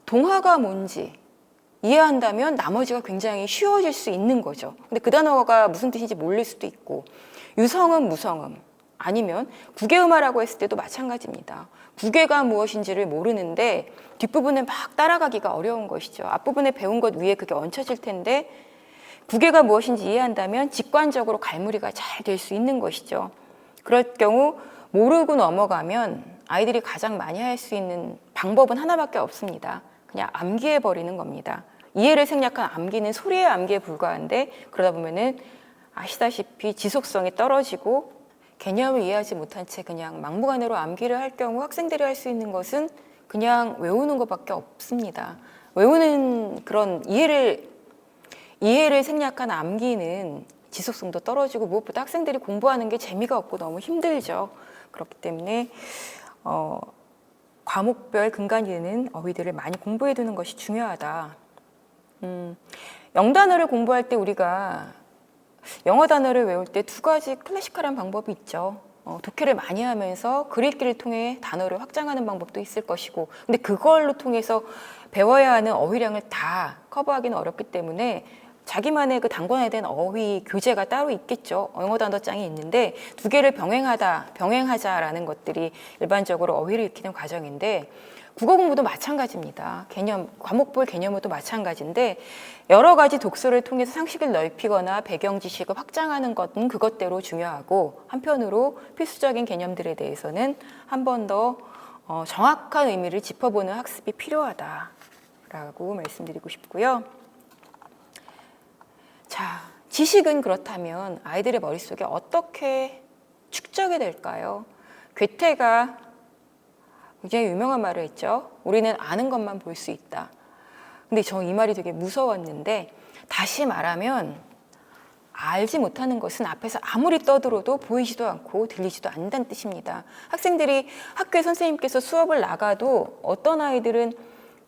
동화가 뭔지 이해한다면 나머지가 굉장히 쉬워질 수 있는 거죠. 근데 그 단어가 무슨 뜻인지 모를 수도 있고 유성음, 무성음 아니면 국외음화라고 했을 때도 마찬가지입니다. 국외가 무엇인지를 모르는데 뒷부분에 막 따라가기가 어려운 것이죠. 앞부분에 배운 것 위에 그게 얹혀질 텐데 국외가 무엇인지 이해한다면 직관적으로 갈무리가 잘 될 수 있는 것이죠. 그럴 경우 모르고 넘어가면 아이들이 가장 많이 할 수 있는 방법은 하나밖에 없습니다. 그냥 암기해 버리는 겁니다. 이해를 생략한 암기는 소리의 암기에 불과한데, 그러다 보면은 아시다시피 지속성이 떨어지고 개념을 이해하지 못한 채 그냥 막무가내로 암기를 할 경우 학생들이 할 수 있는 것은 그냥 외우는 것밖에 없습니다. 외우는 그런 이해를 생략한 암기는 지속성도 떨어지고 무엇보다 학생들이 공부하는 게 재미가 없고 너무 힘들죠. 그렇기 때문에 과목별 근간이 되는 어휘들을 많이 공부해 두는 것이 중요하다. 영단어를 공부할 때 우리가 영어 단어를 외울 때 두 가지 클래식한 방법이 있죠. 독해를 많이 하면서 글읽기를 통해 단어를 확장하는 방법도 있을 것이고, 근데 그걸로 통해서 배워야 하는 어휘량을 다 커버하기는 어렵기 때문에 자기만의 그 단권에 대한 어휘 교재가 따로 있겠죠. 영어 단어장이 있는데 두 개를 병행하자라는 것들이 일반적으로 어휘를 익히는 과정인데, 국어 공부도 마찬가지입니다. 과목별 개념도 마찬가지인데, 여러 가지 독서를 통해서 상식을 넓히거나 배경 지식을 확장하는 것은 그것대로 중요하고, 한편으로 필수적인 개념들에 대해서는 한 번 더 정확한 의미를 짚어보는 학습이 필요하다라고 말씀드리고 싶고요. 자, 지식은 그렇다면 아이들의 머릿속에 어떻게 축적이 될까요? 괴테가 굉장히 유명한 말을 했죠. 우리는 아는 것만 볼 수 있다. 근데 저 이 말이 되게 무서웠는데, 다시 말하면 알지 못하는 것은 앞에서 아무리 떠들어도 보이지도 않고 들리지도 않는다는 뜻입니다. 학생들이 학교에 선생님께서 수업을 나가도 어떤 아이들은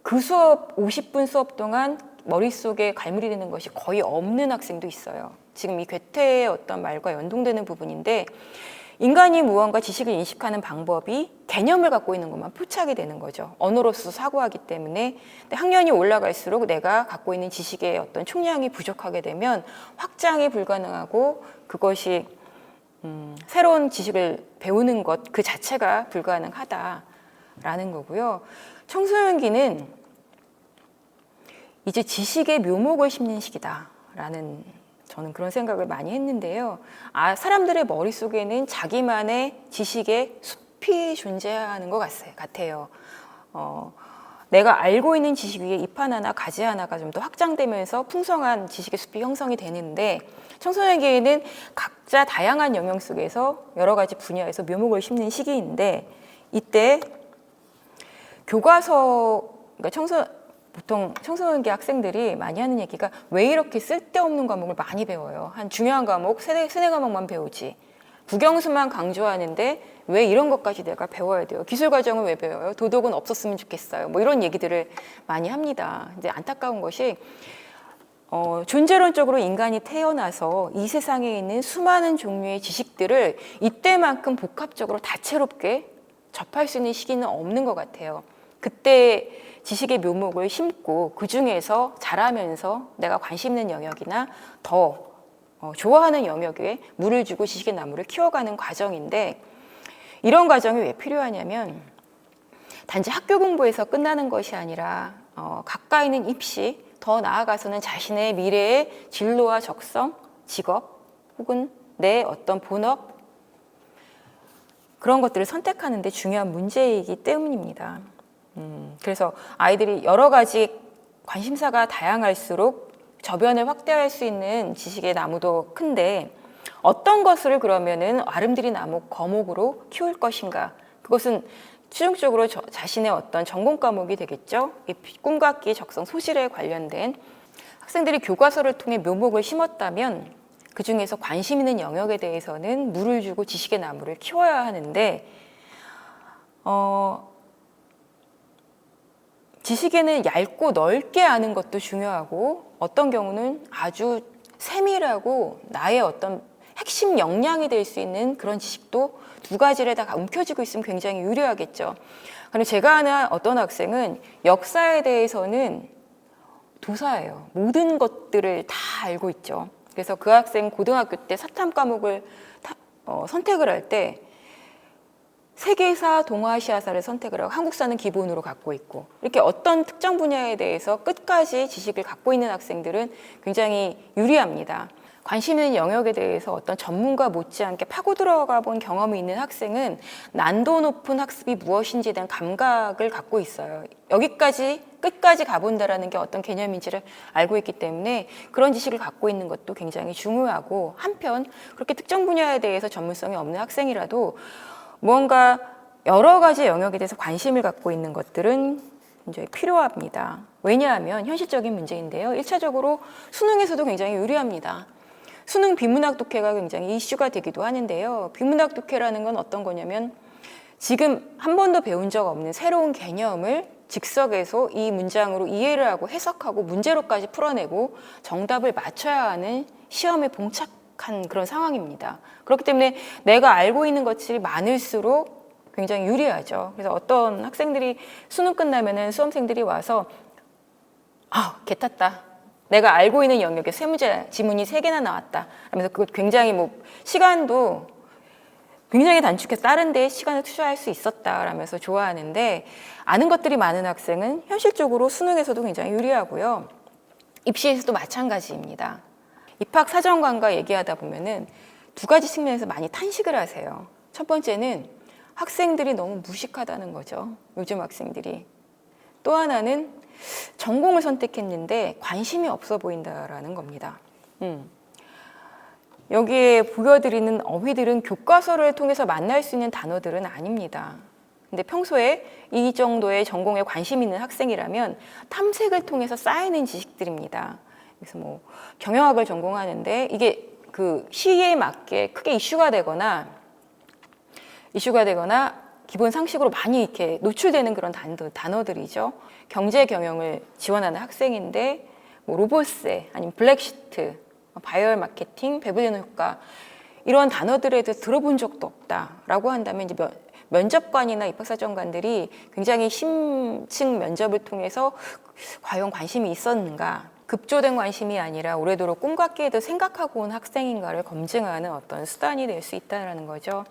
그 수업 50분 수업 동안 머릿속에 갈무리 되는 것이 거의 없는 학생도 있어요. 지금 이 괴테의 어떤 말과 연동되는 부분인데, 인간이 무언가 지식을 인식하는 방법이 개념을 갖고 있는 것만 포착이 되는 거죠. 언어로서 사고하기 때문에. 근데 학년이 올라갈수록 내가 갖고 있는 지식의 어떤 총량이 부족하게 되면 확장이 불가능하고, 그것이 새로운 지식을 배우는 것 그 자체가 불가능하다라는 거고요. 청소년기는 이제 지식의 묘목을 심는 시기다라는, 저는 그런 생각을 많이 했는데요. 사람들의 머릿속에는 자기만의 지식의 숲이 존재하는 것 같아요. 내가 알고 있는 지식 위에 잎 하나나 가지 하나가 좀 더 확장되면서 풍성한 지식의 숲이 형성이 되는데, 청소년기에는 각자 다양한 영역 속에서 여러 가지 분야에서 묘목을 심는 시기인데, 이때 교과서, 그러니까 보통 청소년기 학생들이 많이 하는 얘기가, 왜 이렇게 쓸데없는 과목을 많이 배워요? 한 중요한 과목, 세네 과목만 배우지. 국영수만 강조하는데 왜 이런 것까지 내가 배워야 돼요? 기술과정은 왜 배워요? 도덕은 없었으면 좋겠어요. 뭐 이런 얘기들을 많이 합니다. 근데 안타까운 것이, 존재론적으로 인간이 태어나서 이 세상에 있는 수많은 종류의 지식들을 이때만큼 복합적으로 다채롭게 접할 수 있는 시기는 없는 것 같아요. 그때 지식의 묘목을 심고 그 중에서 자라면서 내가 관심 있는 영역이나 더 좋아하는 영역에 물을 주고 지식의 나무를 키워가는 과정인데, 이런 과정이 왜 필요하냐면, 단지 학교 공부에서 끝나는 것이 아니라 가까이 있는 입시, 더 나아가서는 자신의 미래의 진로와 적성, 직업 혹은 내 어떤 본업, 그런 것들을 선택하는 데 중요한 문제이기 때문입니다. 그래서 아이들이 여러 가지 관심사가 다양할수록 저변을 확대할 수 있는 지식의 나무도 큰데, 어떤 것을 그러면은 아름드리 나무 거목으로 키울 것인가? 그것은 최종적으로 자신의 어떤 전공 과목이 되겠죠. 꿈과 끼, 적성, 소실에 관련된, 학생들이 교과서를 통해 묘목을 심었다면 그 중에서 관심 있는 영역에 대해서는 물을 주고 지식의 나무를 키워야 하는데, 지식에는 얇고 넓게 아는 것도 중요하고, 어떤 경우는 아주 세밀하고 나의 어떤 핵심 역량이 될 수 있는 그런 지식도 두 가지를 다 움켜쥐고 있으면 굉장히 유리하겠죠. 그런데 제가 아는 어떤 학생은 역사에 대해서는 도사예요. 모든 것들을 다 알고 있죠. 그래서 그 학생 고등학교 때 사탐 과목을 선택을 할 때 세계사, 동아시아사를 선택을 하고 한국사는 기본으로 갖고 있고 이렇게 어떤 특정 분야에 대해서 끝까지 지식을 갖고 있는 학생들은 굉장히 유리합니다. 관심 있는 영역에 대해서 어떤 전문가 못지않게 파고 들어가 본 경험이 있는 학생은 난도 높은 학습이 무엇인지에 대한 감각을 갖고 있어요. 여기까지 끝까지 가본다라는 게 어떤 개념인지를 알고 있기 때문에 그런 지식을 갖고 있는 것도 굉장히 중요하고, 한편 그렇게 특정 분야에 대해서 전문성이 없는 학생이라도 무언가 여러 가지 영역에 대해서 관심을 갖고 있는 것들은 굉장히 필요합니다. 왜냐하면 현실적인 문제인데요. 1차적으로 수능에서도 굉장히 유리합니다. 수능 비문학 독해가 굉장히 이슈가 되기도 하는데요. 비문학 독해라는 건 어떤 거냐면 지금 한 번도 배운 적 없는 새로운 개념을 즉석에서 이 문장으로 이해를 하고 해석하고 문제로까지 풀어내고 정답을 맞춰야 하는 시험에 봉착한 그런 상황입니다. 그렇기 때문에 내가 알고 있는 것이 많을수록 굉장히 유리하죠. 그래서 어떤 학생들이 수능 끝나면은 수험생들이 와서 개 탔다. 내가 알고 있는 영역에 세 문제 지문이 3개나 나왔다. 그러면서 그것 굉장히 시간도 굉장히 단축해서 다른 데에 시간을 투자할 수 있었다라면서 좋아하는데, 아는 것들이 많은 학생은 현실적으로 수능에서도 굉장히 유리하고요. 입시에서도 마찬가지입니다. 입학 사정관과 얘기하다 보면은 2가지 측면에서 많이 탄식을 하세요. 첫 번째는 학생들이 너무 무식하다는 거죠. 요즘 학생들이. 또 하나는 전공을 선택했는데 관심이 없어 보인다라는 겁니다. 여기에 보여드리는 어휘들은 교과서를 통해서 만날 수 있는 단어들은 아닙니다. 근데 평소에 이 정도의 전공에 관심 있는 학생이라면 탐색을 통해서 쌓이는 지식들입니다. 그래서 경영학을 전공하는데 이게 그 시기에 맞게 크게 이슈가 되거나 기본 상식으로 많이 이렇게 노출되는 그런 단어들이죠. 경제 경영을 지원하는 학생인데 로봇세, 아니면 블랙시트, 바이럴 마케팅, 배분되는 효과, 이런 단어들에 대해서 들어본 적도 없다라고 한다면 이제 면접관이나 입학사정관들이 굉장히 심층 면접을 통해서 과연 관심이 있었는가, 급조된 관심이 아니라 오래도록 꿈과 깨도 생각하고 온 학생인가를 검증하는 어떤 수단이 될 수 있다는 거죠.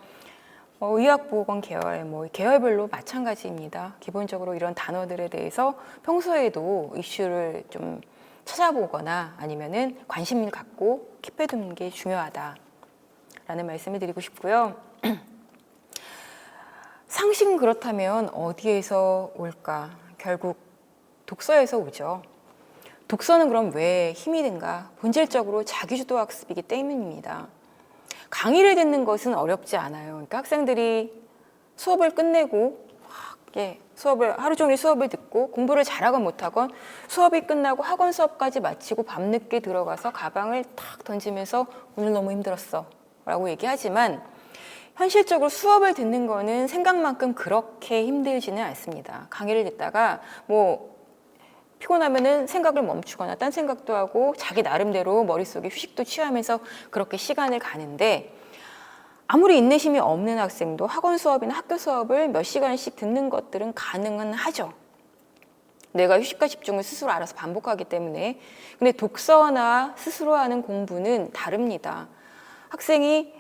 의학보건 계열, 계열별로 마찬가지입니다. 기본적으로 이런 단어들에 대해서 평소에도 이슈를 좀 찾아보거나 아니면은 관심을 갖고 킵해두는 게 중요하다라는 말씀을 드리고 싶고요. 상식은 그렇다면 어디에서 올까? 결국 독서에서 오죠. 독서는 그럼 왜 힘이 든가? 본질적으로 자기주도 학습이기 때문입니다. 강의를 듣는 것은 어렵지 않아요. 그러니까 학생들이 수업을 끝내고 하루 종일 수업을 듣고 공부를 잘하건 못하건 수업이 끝나고 학원 수업까지 마치고 밤늦게 들어가서 가방을 탁 던지면서 오늘 너무 힘들었어 라고 얘기하지만, 현실적으로 수업을 듣는 거는 생각만큼 그렇게 힘들지는 않습니다. 강의를 듣다가 피곤하면은 생각을 멈추거나 딴 생각도 하고 자기 나름대로 머릿속에 휴식도 취하면서 그렇게 시간을 가는데, 아무리 인내심이 없는 학생도 학원 수업이나 학교 수업을 몇 시간씩 듣는 것들은 가능은 하죠. 내가 휴식과 집중을 스스로 알아서 반복하기 때문에. 근데 독서나 스스로 하는 공부는 다릅니다. 학생이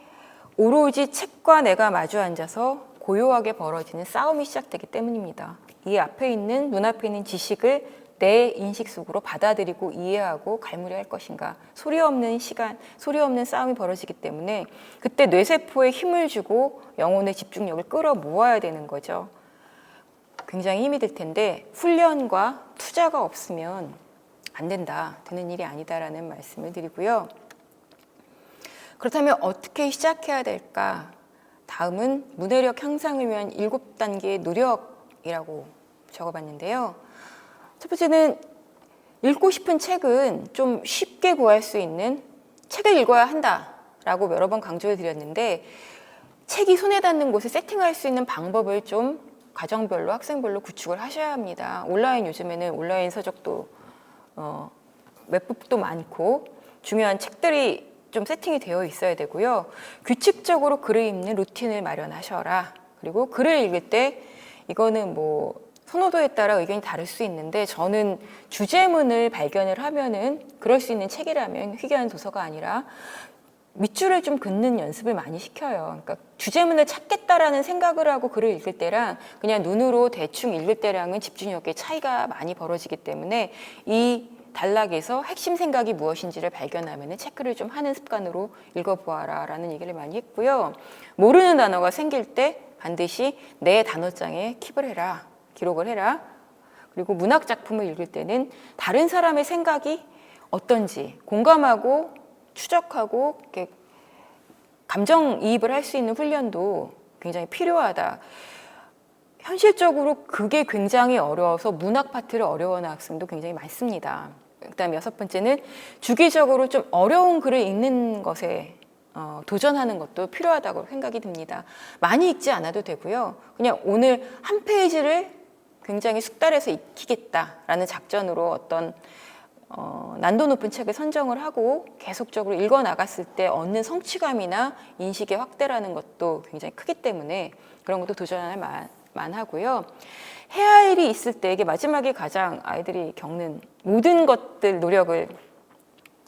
오로지 책과 내가 마주 앉아서 고요하게 벌어지는 싸움이 시작되기 때문입니다. 이 앞에 있는, 눈앞에 있는 지식을 내 인식 속으로 받아들이고 이해하고 갈무리할 것인가, 소리 없는 싸움이 벌어지기 때문에 그때 뇌세포에 힘을 주고 영혼의 집중력을 끌어모아야 되는 거죠. 굉장히 힘이 들 텐데 훈련과 투자가 없으면 안 된다, 되는 일이 아니다라는 말씀을 드리고요. 그렇다면 어떻게 시작해야 될까? 다음은 문해력 향상을 위한 7단계의 노력이라고 적어봤는데요. 첫 번째는 읽고 싶은 책은 좀 쉽게 구할 수 있는 책을 읽어야 한다라고 여러 번 강조해 드렸는데, 책이 손에 닿는 곳에 세팅할 수 있는 방법을 좀 가정별로, 학생별로 구축을 하셔야 합니다. 요즘에는 온라인 서적도 웹북도 많고 중요한 책들이 좀 세팅이 되어 있어야 되고요. 규칙적으로 글을 읽는 루틴을 마련하셔라. 그리고 글을 읽을 때 이거는 선호도에 따라 의견이 다를 수 있는데, 저는 주제문을 발견을 하면은 그럴 수 있는 책이라면 희귀한 도서가 아니라 밑줄을 좀 긋는 연습을 많이 시켜요. 그러니까 주제문을 찾겠다라는 생각을 하고 글을 읽을 때랑 그냥 눈으로 대충 읽을 때랑은 집중력의 차이가 많이 벌어지기 때문에 이 단락에서 핵심 생각이 무엇인지를 발견하면 체크를 좀 하는 습관으로 읽어보아라 라는 얘기를 많이 했고요. 모르는 단어가 생길 때 반드시 내 단어장에 킵을 해라, 기록을 해라. 그리고 문학 작품을 읽을 때는 다른 사람의 생각이 어떤지 공감하고 추적하고 이렇게 감정이입을 할 수 있는 훈련도 굉장히 필요하다. 현실적으로 그게 굉장히 어려워서 문학 파트를 어려워하는 학생도 굉장히 많습니다. 그다음에 6번째는 주기적으로 좀 어려운 글을 읽는 것에 도전하는 것도 필요하다고 생각이 듭니다. 많이 읽지 않아도 되고요. 그냥 오늘 한 페이지를 굉장히 숙달해서 익히겠다라는 작전으로 어떤 난도 높은 책을 선정을 하고 계속적으로 읽어 나갔을 때 얻는 성취감이나 인식의 확대라는 것도 굉장히 크기 때문에 그런 것도 도전할 만하고요. 해야 할 일이 있을 때 이게 마지막에 가장 아이들이 겪는 모든 것들 노력을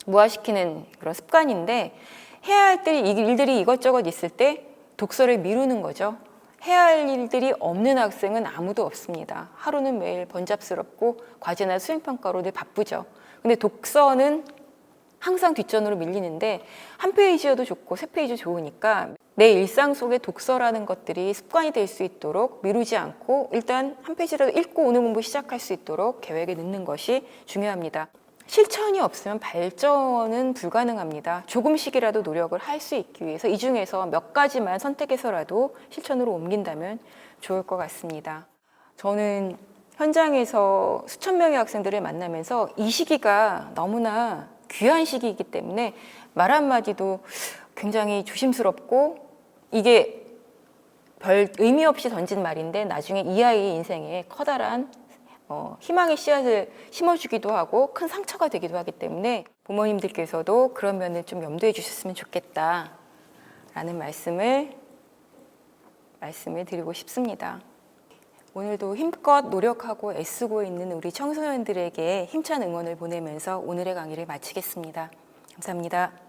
무화시키는 그런 습관인데 해야 할 일들이 이것저것 있을 때 독서를 미루는 거죠. 해야 할 일들이 없는 학생은 아무도 없습니다. 하루는 매일 번잡스럽고 과제나 수행평가로 늘 바쁘죠. 근데 독서는 항상 뒷전으로 밀리는데 한 페이지여도 좋고 세 페이지 좋으니까 내 일상 속에 독서라는 것들이 습관이 될 수 있도록 미루지 않고 일단 한 페이지라도 읽고 오늘 공부 시작할 수 있도록 계획에 넣는 것이 중요합니다. 실천이 없으면 발전은 불가능합니다. 조금씩이라도 노력을 할 수 있기 위해서 이 중에서 몇 가지만 선택해서라도 실천으로 옮긴다면 좋을 것 같습니다. 저는 현장에서 수천 명의 학생들을 만나면서 이 시기가 너무나 귀한 시기이기 때문에 말 한마디도 굉장히 조심스럽고 이게 별 의미 없이 던진 말인데 나중에 이 아이의 인생에 커다란 희망의 씨앗을 심어주기도 하고 큰 상처가 되기도 하기 때문에 부모님들께서도 그런 면을 좀 염두해 주셨으면 좋겠다 라는 말씀을 드리고 싶습니다. 오늘도 힘껏 노력하고 애쓰고 있는 우리 청소년들에게 힘찬 응원을 보내면서 오늘의 강의를 마치겠습니다. 감사합니다.